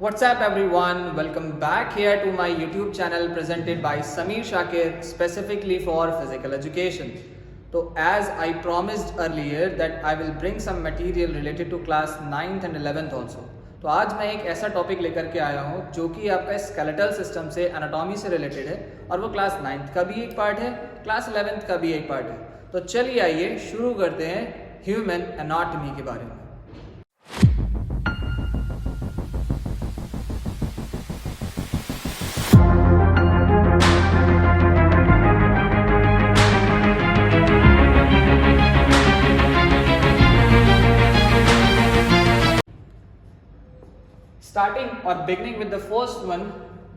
What's up everyone? Welcome back here to my YouTube channel presented by Sameer Shakir specifically for physical education. So as I promised earlier that I will bring some material related to class 9th and 11th also. तो आज मैं एक ऐसा topic लेकर के आया हूँ जो कि आपका स्केलेटल सिस्टम से एनाटॉमी से रिलेटेड है और वो क्लास 9th का भी एक पार्ट है, क्लास 11th का भी एक पार्ट है। तो चलिए आइए शुरू करते हैं ह्यूमन एनाटॉमी के बारे में। Starting or beginning with the first one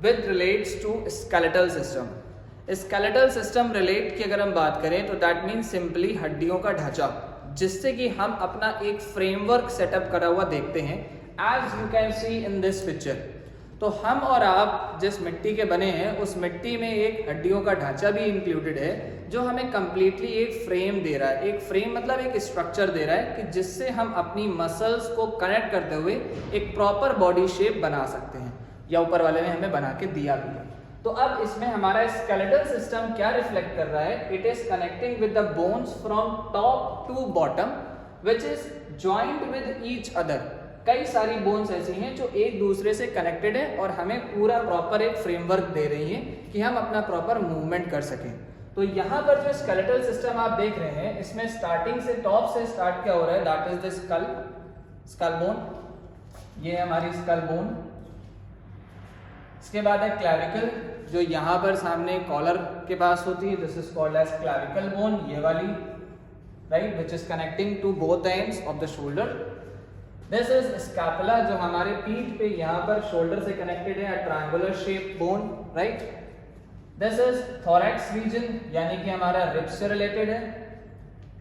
which relates to skeletal system. Skeletal system relate की अगर हम बात करें तो that means simply हड्डियों का ढांचा जिससे कि हम अपना एक फ्रेमवर्क सेटअप करा हुआ देखते हैं as you can see in this picture। तो हम और आप जिस मिट्टी के बने हैं उस मिट्टी में एक हड्डियों का ढांचा भी इंक्लूडेड है जो हमें कम्प्लीटली एक फ्रेम दे रहा है। एक फ्रेम मतलब एक स्ट्रक्चर दे रहा है कि जिससे हम अपनी मसल्स को कनेक्ट करते हुए एक प्रॉपर बॉडी शेप बना सकते हैं, या ऊपर वाले ने हमें बना के दिया भी है। तो अब इसमें हमारा स्केलेटल सिस्टम क्या रिफ्लेक्ट कर रहा है? It is connecting with the bones from top to bottom which is joint with each other. कई सारी बोन्स ऐसी हैं जो एक दूसरे से कनेक्टेड है और हमें पूरा प्रॉपर एक फ्रेमवर्क दे रही हैं कि हम अपना प्रॉपर मूवमेंट कर सकें। तो यहाँ पर जो स्केलेटल सिस्टम आप देख रहे हैं इसमें स्टार्टिंग से टॉप से स्टार्ट क्या हो रहा है? That is the skull bone. ये है हमारी स्कल बोन। इसके बाद है क्लैविकल जो यहाँ पर सामने कॉलर के पास होती है, this is called as clavicle bone, ये वाली, right, which is connecting to both ends of the shoulder. This is scapula जो हमारे पीठ पे यहाँ पर शोल्डर से कनेक्टेड है, triangular shape bone, right. This is thorax region यानी कि हमारा रिब्स से रिलेटेड है।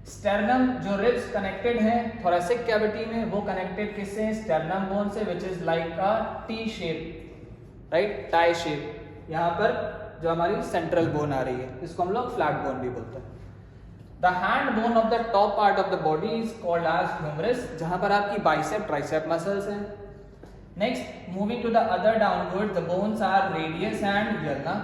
स्टर्नम जो रिब्स कनेक्टेड हैं थोरैसिक कैविटी में वो कनेक्टेड किससे? स्टर्नम बोन से, which is like a T shape, right, tie shape. यहाँ पर जो हमारी सेंट्रल बोन आ रही है इसको हम लोग फ्लैट बोन भी बोलते हैं। The hand bone of the top part of the body is called as humerus, जहां पर आपकी बाइसेप ट्राइसेप मसल्स हैं। Next, moving to the other downward, the bones are radius and ulna।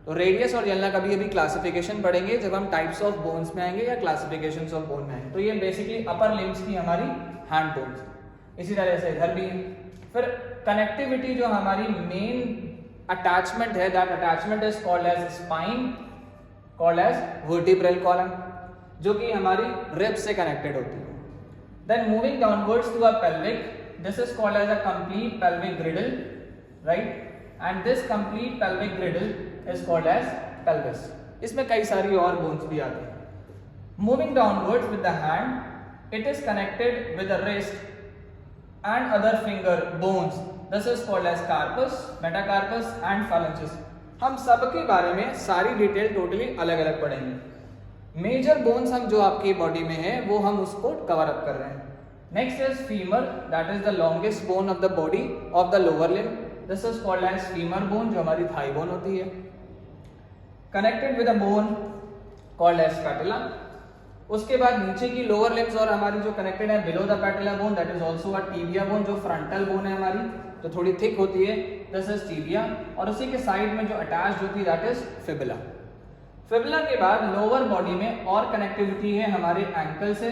तो radius और यल्ना का भी अभी क्लासिफिकेशन पढ़ेंगे जब हम टाइप्स ऑफ बोन्स में आएंगे या क्लासिफिकेशंस ऑफ बोन में आएंगे। तो ये बेसिकली अपर लिम्स की हमारी हैंड बोन्स। इसी तरह से इधर भी है। फिर कनेक्टिविटी जो हमारी मेन अटैचमेंट है, that attachment is called as spine, called as vertebral column, जो कि हमारी रिब्स से कनेक्टेड होती है। Then moving downwards to a pelvic, this is called as a complete pelvic girdle, right, and this complete pelvic girdle is called as pelvis. इसमें कई सारी और बोन्स भी आती हैं। Moving downwards with the hand, it is connected with the wrist and other finger bones, this is called as carpus, metacarpus and phalanges. हम सबके बारे में सारी डिटेल टोटली अलग अलग पढ़ेंगे। मेजर बोन्स हम जो आपकी बॉडी में है वो हम उसको कवर अप कर रहे हैं। Next is femur, that is the longest bone of the body of the lower limb, this is called as femur bone जो हमारी थाई बोन होती है। Connected with a bone called as patella. उसके बाद नीचे की लोअर लिम्स और हमारी जो कनेक्टेड है below the पैटेला bone, that is also a tibia bone जो फ्रंटल बोन है हमारी, तो थोड़ी थिक होती है, दिस इज टीबिया। और उसी के साइड में जो अटैच्ड होती है दैट इज फिबुला। फिबुला के बाद लोअर बॉडी में और कनेक्टिविटी है हमारे एंकल से।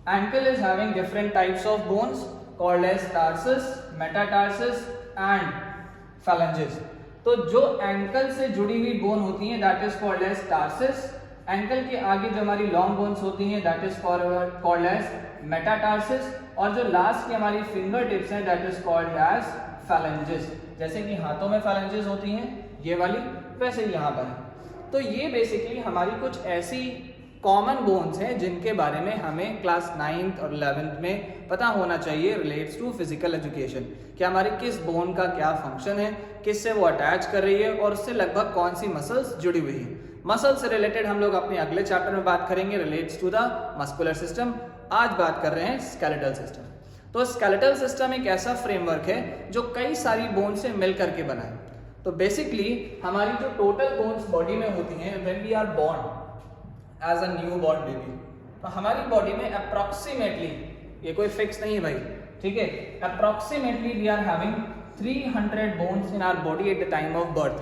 Ankle is having different types of bones called as tarsus, metatarsus and phalanges. तो जो एंकल से जुड़ी हुई बोन होती हैं that is called as tarsus. Ankle के आगे जो हमारी लॉन्ग बोन्स होती हैं that is called as metatarsus. और जो लास्ट की हमारी फिंगर टिप्स हैं that is called as phalanges. जैसे कि हाथों में फैलेंजेस होती हैं ये वाली, वैसे ही यहाँ पर है। तो ये बेसिकली हमारी कुछ ऐसी कॉमन बोन्स हैं जिनके बारे में हमें क्लास 9th और 11th में पता होना चाहिए रिलेट्स टू फिजिकल एजुकेशन, कि हमारी किस बोन का क्या फंक्शन है, किससे वो अटैच कर रही है और उससे लगभग कौन सी मसल्स जुड़ी हुई हैं। मसल से रिलेटेड हम लोग अपने अगले चैप्टर में बात करेंगे relates to the muscular system. आज बात कर रहे हैं स्केलेटल सिस्टम। तो स्केलेटल सिस्टम एक ऐसा फ्रेमवर्क है जो कई सारी बोन से मिल करके बना है। तो बेसिकली हमारी जो टोटल बोन्स बॉडी में होती हैं when we are born as a new born baby, तो हमारी बॉडी में अप्रॉक्सीमेटली, ये कोई फिक्स नहीं है भाई, ठीक है, approximately we are having 300 bones in our body at the time of birth.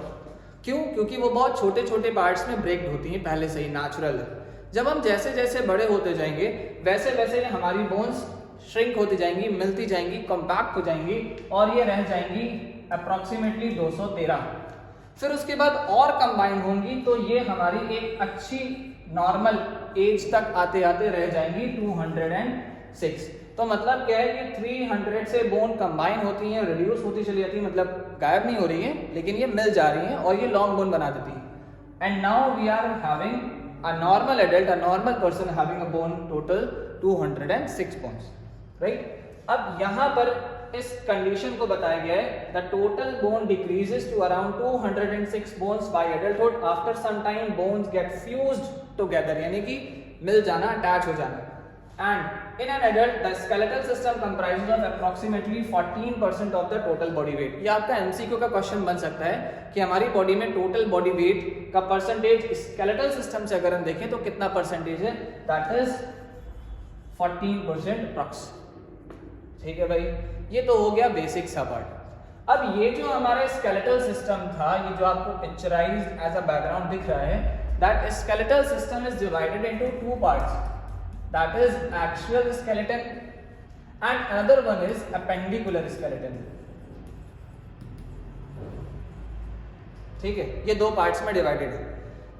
क्यों? क्योंकि वो बहुत छोटे छोटे पार्ट्स में ब्रेक होती हैं पहले से ही, नेचुरल है। जब हम जैसे जैसे बड़े होते जाएंगे वैसे वैसे हमारी बोन्स श्रिंक होती जाएंगी, मिलती जाएंगी, कॉम्पैक्ट हो जाएंगी और ये रह जाएंगी अप्रोक्सीमेटली 213। फिर उसके बाद और कंबाइन होंगी तो ये हमारी एक अच्छी नॉर्मल एज तक आते आते रह जाएंगी 206। तो मतलब क्या है, ये 300 से बोन कंबाइन होती हैं, रिड्यूस होती चली जाती है, मतलब गायब नहीं हो रही है लेकिन ये मिल जा रही हैं और ये लॉन्ग बोन बना देती है। And now we are having a normal adult, a normal person having a bone total 206 bones, right. अब यहाँ पर इस कंडीशन को बताया गया है, the total bone decreases to around 206 bones by adulthood, after some time bones get fused together, यानी कि मिल जाना, अटैच हो जाना। And in an adult the skeletal system comprises of approximately 14% of the total body weight. ये आपका MCQ का question बन सकता है कि हमारी बॉडी में टोटल बॉडी वेट का परसेंटेज स्केलेटल सिस्टम से अगर हम देखें तो कितना परसेंटेज है, दैट इज 14% अप्रॉक्स। ठीक है भाई, ये तो हो गया बेसिक सा पार्ट। अब ये जो हमारा स्केलेटल सिस्टम था, ये जो आपको पिक्चराइज्ड एज अ बैकग्राउंड दिख रहा है, that skeletal system is divided into two parts, that is axial skeleton and another one is appendicular skeleton. ठीक है, ये दो पार्ट्स में डिवाइडेड है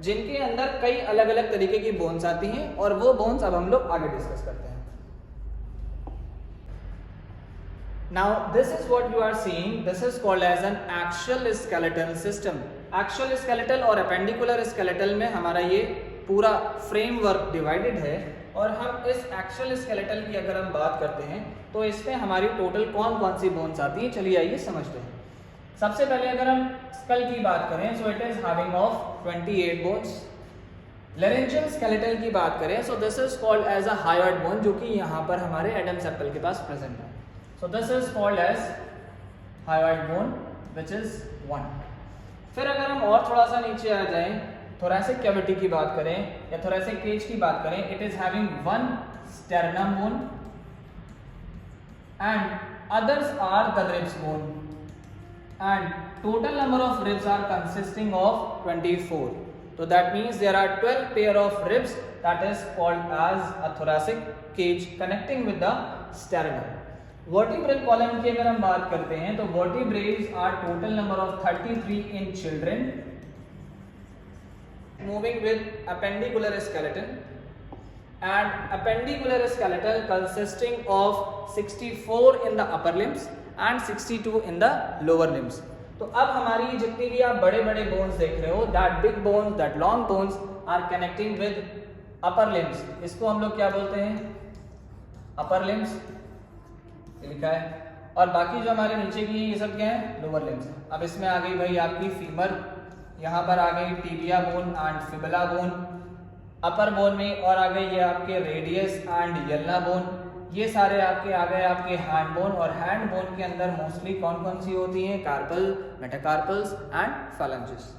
जिनके अंदर कई अलग अलग तरीके की बोन्स आती हैं और वो बोन्स अब हम लोग आगे डिस्कस करते हैं। Now this is what you are seeing, this is called as an axial skeletal system. Axial skeletal और appendicular skeletal में हमारा ये पूरा फ्रेमवर्क डिवाइडेड है और हम इस axial skeletal की अगर हम बात करते हैं तो इसमें हमारी टोटल कौन कौन सी बोन्स आती हैं, चलिए आइए समझते हैं। सबसे पहले अगर हम स्कल की बात करें so it is having of 28 bones. Laryngeal skeletal की बात करें so this is called as a hyoid bone, जो कि यहाँ पर हमारे एडम्स एप्पल के पास प्रेजेंट है। So this is called as hyoid bone, which is 1. फिर अगर हम और थोड़ा सा नीचे आ जाएं, thoracic cavity की बात करें या thoracic cage की बात करें, it is having 1 sternum bone and others are the ribs bone and total number of ribs are consisting of 24. So that means there are 12 pair of ribs, that is called as a thoracic cage connecting with the sternum. Vertebral column की अगर हम बात करते हैं तो vertebrae are total number of 33 in children, moving with appendicular skeleton and appendicular skeleton consisting of 64 in the upper limbs and 62 in the lower limbs. तो अब हमारी जितनी भी आप बड़े बड़े बोन्स देख रहे हो, that big bones, that long bones are connecting with upper limbs. इसको हम लोग क्या बोलते हैं, अपर लिम्स लिखा है, और बाकी जो हमारे नीचे की ये सब क्या है, लोअर लिम्स। अब इसमें आ गई भाई आपकी फीमर, यहाँ पर आ गई tibia bone and fibula bone upper bone में, और आ गई ये आपके रेडियस एंड यल्ना बोन। ये सारे आपके आ गए आपके हैंड बोन, और हैंड बोन के अंदर मोस्टली कौन कौन सी होती हैं, कार्पल, मेटाकार्पल्स एंड फैलेंजेस।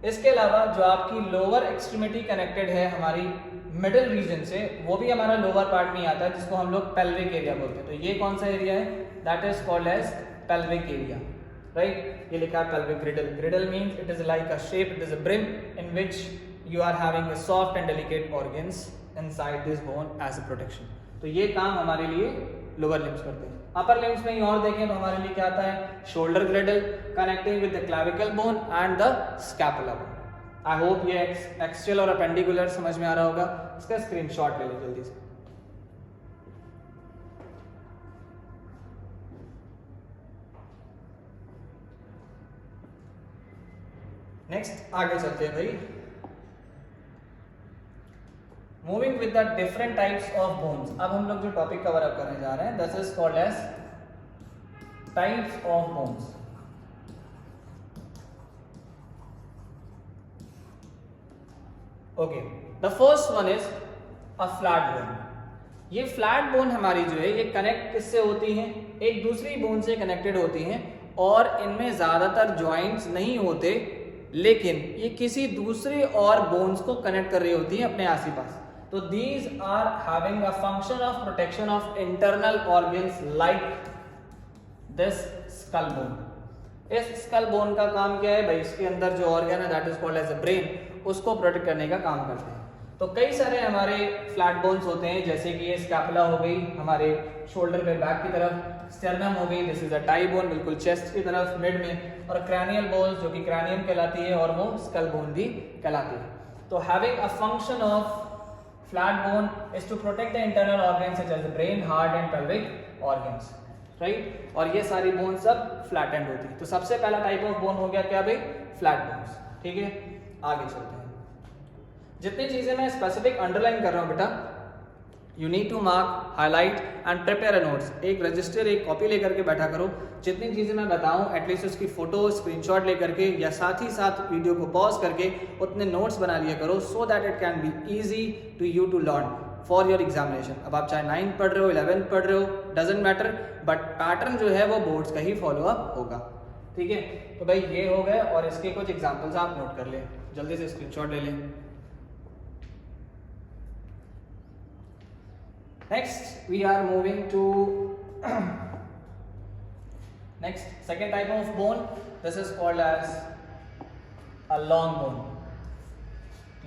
इसके अलावा जो आपकी लोअर एक्सट्रीमिटी कनेक्टेड है हमारी मिडिल रीजन से, वो भी हमारा लोअर पार्ट में आता है जिसको हम लोग पेल्विक एरिया बोलते हैं। तो ये कौन सा एरिया है, that is called as pelvic area, right. ये लिखा है pelvic girdle. Girdle means it is like a shape, it is a brim in which you are having a soft and delicate organs inside this bone as a protection. तो ये काम हमारे लिए lower limbs करते हैं। Upper limbs में ही और देखें तो हमारे लिए क्या आता है, shoulder ग्रिडल connecting with the clavicle bone and the scapula bone. I hope ये एक्सियल और अपेंडिकुलर समझ में आ रहा होगा। इसका स्क्रीनशॉट ले लो जल्दी से। नेक्स्ट आगे चलते हैं भाई, moving with the different types of bones. अब हम लोग जो टॉपिक कवर अप करने जा रहे हैं, this is called as types of bones. Okay, the first one is a flat bone. ये फ्लैट बोन हमारी जो है ये कनेक्ट किससे होती हैं, एक दूसरी बोन से कनेक्टेड होती हैं, और इनमें ज्यादातर जॉइंट्स नहीं होते, लेकिन ये किसी दूसरे और बोन्स को कनेक्ट कर रही होती हैं अपने आस पास। तो these are having a function of protection of internal organs like this skull bone. इस स्कल बोन का काम क्या है भाई, इसके अंदर जो ऑर्गन है that is called as a brain, उसको प्रोटेक्ट करने का काम करते हैं। तो कई सारे हमारे फ्लैट बोन्स होते हैं, जैसे कि ये स्कैपुला हो गई हमारे शोल्डर पे बैक की तरफ, स्टर्नम हो गई, this is a tie bone बिल्कुल चेस्ट की तरफ मिड में, और क्रैनियल बोन्स जो कि क्रैनियम कहलाती है और वो स्कल बोन भी कहलाती है। तो having a function of flat bone is to protect the internal organs such as the brain, heart and pelvic organs, right. और ये सारी बोन सब फ्लैटेंड होती है। तो सबसे पहला टाइप ऑफ बोन हो गया क्या भाई, फ्लैट बोन्स, ठीक है। आगे चलते हैं। जितनी चीजें मैं स्पेसिफिक अंडरलाइन कर रहा हूं बेटा, you need to mark, highlight and prepare a notes. एक रजिस्टर, एक कॉपी लेकर के बैठा करो। जितनी चीजें मैं बताऊं एटलीस्ट उसकी फोटो स्क्रीनशॉट लेकर के या साथ ही साथ वीडियो को पॉज करके उतने नोट्स बना लिया करो, so that it can be easy to you to learn for your examination. अब आप चाहे 9th पढ़ रहे हो, 11th पढ़ रहे हो, डजेंट मैटर, बट पैटर्न जो है वो बोर्ड्स का ही फॉलो अप होगा, ठीक है। तो भाई ये हो गए, और इसके कुछ एग्जाम्पल्स आप नोट कर ले, जल्दी से स्क्रीनशॉट ले लें। Next we are moving to next second type of bone. This is called as a long bone.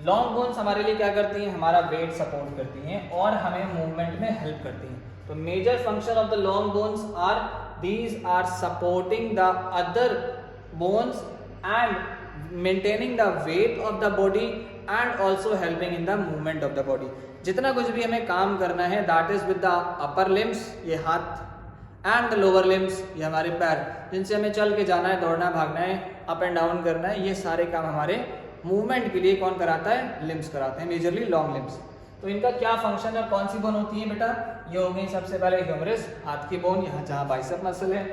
Long bones हमारे लिए क्या करती हैं, हमारा वेट सपोर्ट करती हैं और हमें मूवमेंट में हेल्प करती हैं। तो major function of the long bones are these are supporting the other bones and maintaining the weight of the body and also helping in the movement of the body. जितना कुछ भी हमें काम करना है that is with the upper limbs, ये हाथ, and the lower limbs, ये हमारे पैर, जिनसे हमें चल के जाना है, दौड़ना, भागना है, अप एंड डाउन करना है, ये सारे काम हमारे मूवमेंट के लिए कौन कराता है, लिम्स कराते हैं, मेजरली लॉन्ग लिम्स। तो इनका क्या फंक्शन है, कौन सी बोन होती है बेटा, ये हो गई सबसे पहले ह्यूमरस, हाथ की बोन, यहाँ जहाँ बाइसेप मसल है,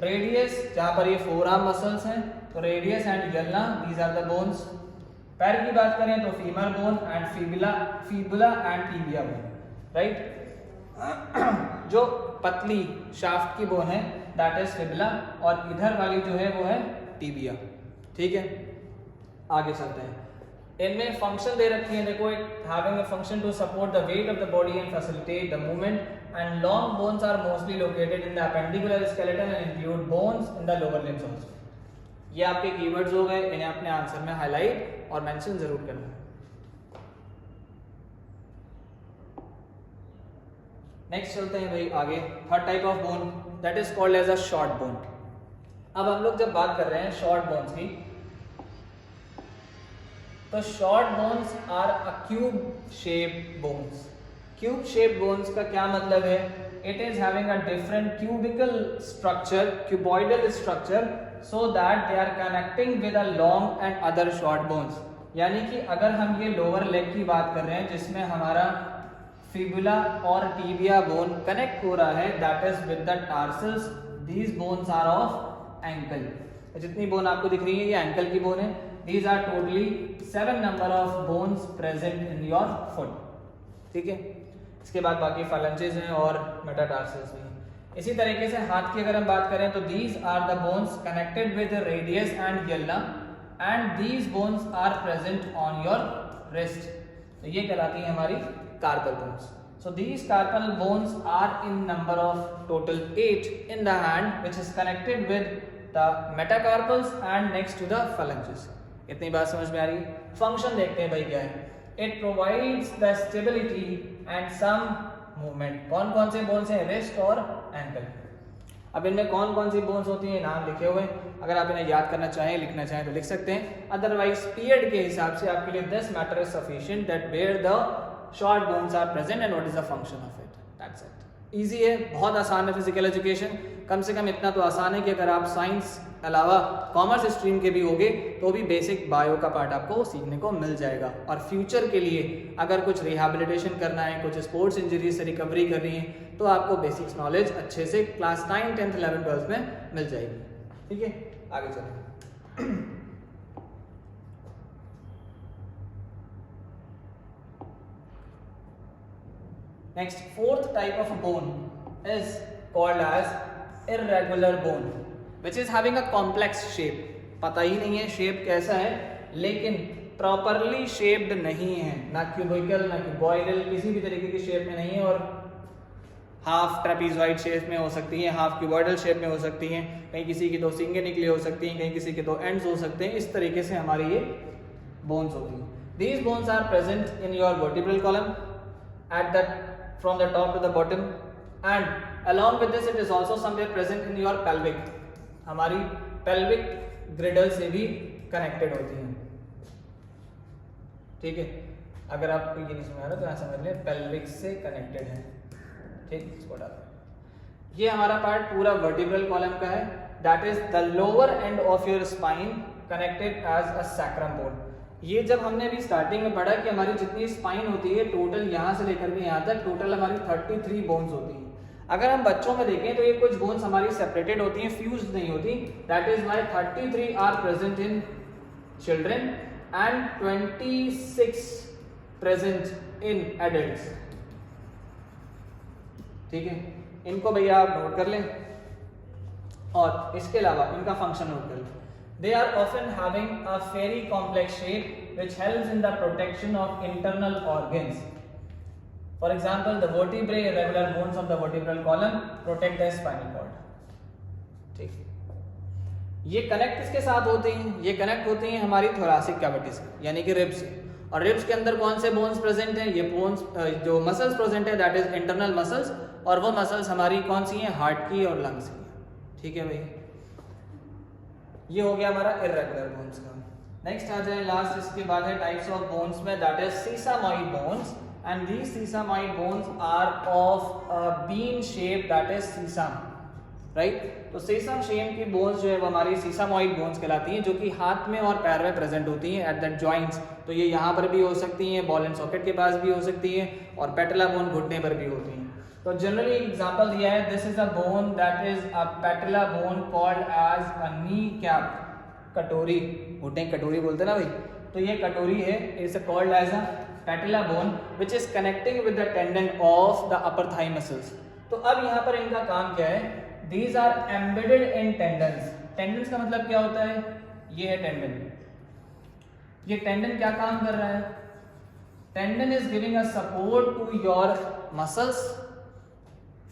रेडियस जहाँ पर ये फोरआर्म मसल्स हैं, तो radius and ulna, these are the bones. पैर की बात करें तो femur bone and fibula and tibia bone, right. जो पतली शाफ्ट की बोन है दैट इज फिबुला, और इधर वाली जो है वो है टीबिया, ठीक है। आगे चलते हैं। इनमें फंक्शन दे रखी है, देखो, having a function to support the weight of the body and facilitate the movement, and long bones are mostly located in the appendicular skeleton and include bones in the lower limbs also. ये आपके keywords हो गए, इन्हें अपने answer में highlight और mention जरूर करना है। नेक्स्ट चलते हैं भाई आगे। Third type of bone that is called as a short bone. अब हम लोग जब बात कर रहे हैं शॉर्ट बोन्स की, तो short bones are a cube shape bones. Cube shape bones का क्या मतलब है, it is having a different cubical structure, cuboidal structure, so that they are connecting with a long and other short bones। यानी कि अगर हम ये lower leg की बात कर रहे हैं जिसमें हमारा फिबुला और टीबिया बोन कनेक्ट हो रहा है, that is with the tarsals, these bones are of ankle. जितनी बोन आपको दिख रही है ये एंकल की बोन है। These are totally 7 number of bones present in your foot, ठीक है। इसके बाद बाकी फालंजेस हैं और मेटाटार्सल्स भी। इसी तरीके से हाथ की अगर हम बात करें तो these are the bones connected with radius and ulna, and these bones are present on your wrist. तो ये कहलाती है हमारी carpal bones. So these carpal bones are in number of total 8 in the hand which is connected with the metacarpals and next to the phalanges. इतनी बात समझ में आ रही है। फंक्शन देखते हैं भाई क्या है। It provides the stability and some movement. कौन कौन से बोन्स हैं, रिस्ट और एंकल। अब इनमें कौन कौन सी बोन्स होती हैं, नाम लिखे हुए, अगर आप इन्हें याद करना चाहें, लिखना चाहें तो लिख सकते हैं, अदरवाइज पीरियड के हिसाब से आपके लिए this matter is sufficient that where the short bones are present and what is the function of it, that's it. Easy है, बहुत आसान है फिजिकल एजुकेशन। कम से कम इतना तो आसान है कि अगर आप साइंस अलावा कॉमर्स स्ट्रीम के भी होगे तो भी बेसिक बायो का पार्ट आपको सीखने को मिल जाएगा। और फ्यूचर के लिए अगर कुछ रिहैबिलिटेशन करना है, कुछ स्पोर्ट्स इंजरी से रिकवरी करनी है, तो आपको बेसिक्स नॉलेज अच्छे से क्लास 9, 10th, 11th, 12th में मिल जाएगी, ठीक है। आगे चलें। Next, fourth type of bone is called as irregular bone which is having a complex shape। पता ही नहीं है शेप कैसा है, लेकिन प्रॉपरली शेप्ड नहीं है, ना क्यूबिकल ना क्यूबॉइडल, किसी भी तरीके की शेप में नहीं है, और हाफ ट्रेपीजॉइड शेप में हो सकती हैं, हाफ क्यूबॉइडल शेप में हो सकती हैं, कहीं किसी की 2 सींगें निकली हो सकती हैं, कहीं किसी के 2 एंड्स हो सकते हैं। इस तरीके से हमारी ये बोन्स होती हैं। These bones are present in your vertebral column at that from the top to the bottom, and along with this it is also somewhere present in your pelvic, हमारी pelvic girdle से भी connected होती हैं। ठीक है, अगर आपको ये नहीं समझ आ रहा तो यहाँ समझ लें pelvic से connected है। ठीक, इसको डाल, ये हमारा पार्ट पूरा वर्टिब्रल कॉलम का है, that is the lower end of your spine connected as a sacrum bone. ये जब हमने अभी स्टार्टिंग में पढ़ा कि हमारी जितनी स्पाइन होती है टोटल यहाँ से लेकर के यहाँ तक टोटल हमारी 33 बोन्स होती हैं। अगर हम बच्चों में देखें तो ये कुछ बोन्स हमारी सेपरेटेड होती हैं, फ्यूज्ड नहीं होती, that is why 33 are present in children and 26 present in adults. ठीक है, इनको भैया आप नोट कर लें, और इसके अलावा इनका फंक्शन नोट कर लें। They are often having a very complex shape which helps in the protection of internal organs. For example, the vertebrae, irregular bones of the vertebral column protect the spinal cord. ठीक, ये connect किसके साथ होते हैं? ये connect होती हैं हमारी थोरासिक कैविटी से, यानी कि रिब्स से। और रिब्स के अंदर कौन से बोन्स प्रेजेंट हैं? ये बोन्स जो मसल्स प्रेजेंट है दैट इज इंटरनल मसल्स, और वो मसल्स हमारी कौन सी हैं? हार्ट की और लंग्स की। ठीक है भाई, ये हो गया हमारा इर्रेगुलर बोन्स का। नेक्स्ट आ जाए लास्ट, इसके बाद है टाइप्स ऑफ बोन्स में, that is sesamoid bones, and these sesamoid bones are of bean shape, that is sesame, right. तो सीसम शेप की बोन्स जो है वो हमारी सीसामॉइड बोन्स कहलाती हैं, जो कि हाथ में और पैर में प्रेजेंट होती हैं एट दैट जॉइंट्स। तो ये यहाँ पर भी हो सकती हैं, बॉल एंड सॉकेट के पास भी हो सकती हैं, और पेटला बोन घुटने पर भी होती हैं। तो जनरली एग्जांपल दिया है, this is a bone that is a patella bone called as a kneecap, कटोरी, घुटने कटोरी बोलते हैं ना भाई, तो ये कटोरी है, is called as a patella bone which is connecting with the tendon of the upper thigh muscles. तो अब यहाँ पर इनका काम क्या है? These are embedded in tendons. Tendons का मतलब क्या होता है? ये है टेंडन। ये टेंडन क्या काम कर रहा है? Tendon is giving a support to your muscles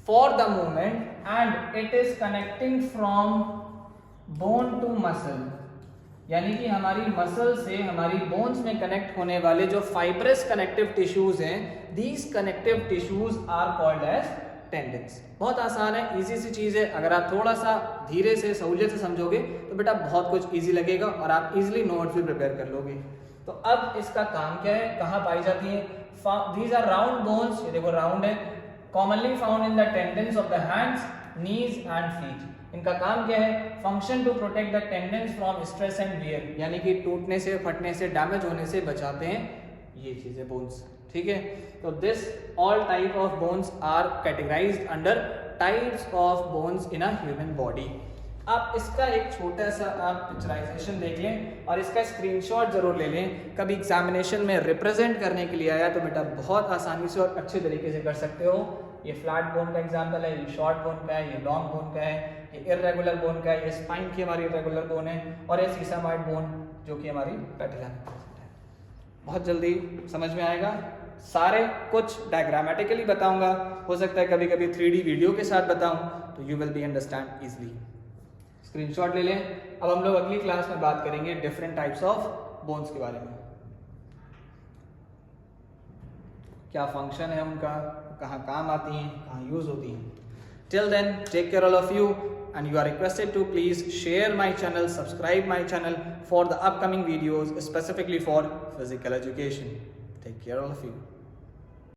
for the movement and it is connecting from bone to muscle, यानी कि हमारी मसल से हमारी बोन्स में कनेक्ट होने वाले जो फाइब्रस कनेक्टिव टिश्यूज हैं, these connective tissues are called as tendons। बहुत आसान है, इजी सी चीज है, अगर आप थोड़ा सा धीरे से सहूलियत से समझोगे तो बेटा बहुत कुछ इजी लगेगा और आप इजीली नोट्स भी प्रिपेयर कर लोगे। तो अब इसका काम क्या है, कहाँ पाई जाती है? these are round bones, ये देखो राउंड है, commonly found in the tendons of the hands, knees and feet। इनका काम क्या है? Function to protect the tendons from stress and wear, यानी कि टूटने से, फटने से, डैमेज होने से बचाते हैं ये चीजें बोन्स। ठीक है, तो this all type of bones are categorized under types of bones in a human body. आप इसका एक छोटा सा आप पिक्चराइजेशन देख लें और इसका स्क्रीनशॉट जरूर ले लें। कभी एग्जामिनेशन में रिप्रेजेंट करने के लिए आया तो बेटा बहुत आसानी से और अच्छे तरीके से कर सकते हो। ये फ्लैट बोन का एग्जाम्पल है, ये शॉर्ट बोन का है, ये लॉन्ग बोन का है, ये इर्रेगुलर बोन का है, ये स्पाइन की हमारी इर्रेगुलर बोन है, और ये सीसामॉइड बोन जो कि हमारी पेटिला में प्रेजेंट है। बहुत जल्दी समझ में आएगा, सारे कुछ डायग्रामेटिकली बताऊंगा, हो सकता है कभी कभी 3D वीडियो के साथ बताऊं, तो you will be understand easily. Screenshot ले लें। अब हम लोग अगली क्लास में बात करेंगे डिफरेंट टाइप्स ऑफ बोन्स के बारे में, क्या फंक्शन है उनका, कहाँ काम आती हैं, कहाँ यूज होती हैं। Till then take care all of you and you are requested to please share my channel, subscribe my channel for the upcoming videos specifically for physical education. Take care all of you.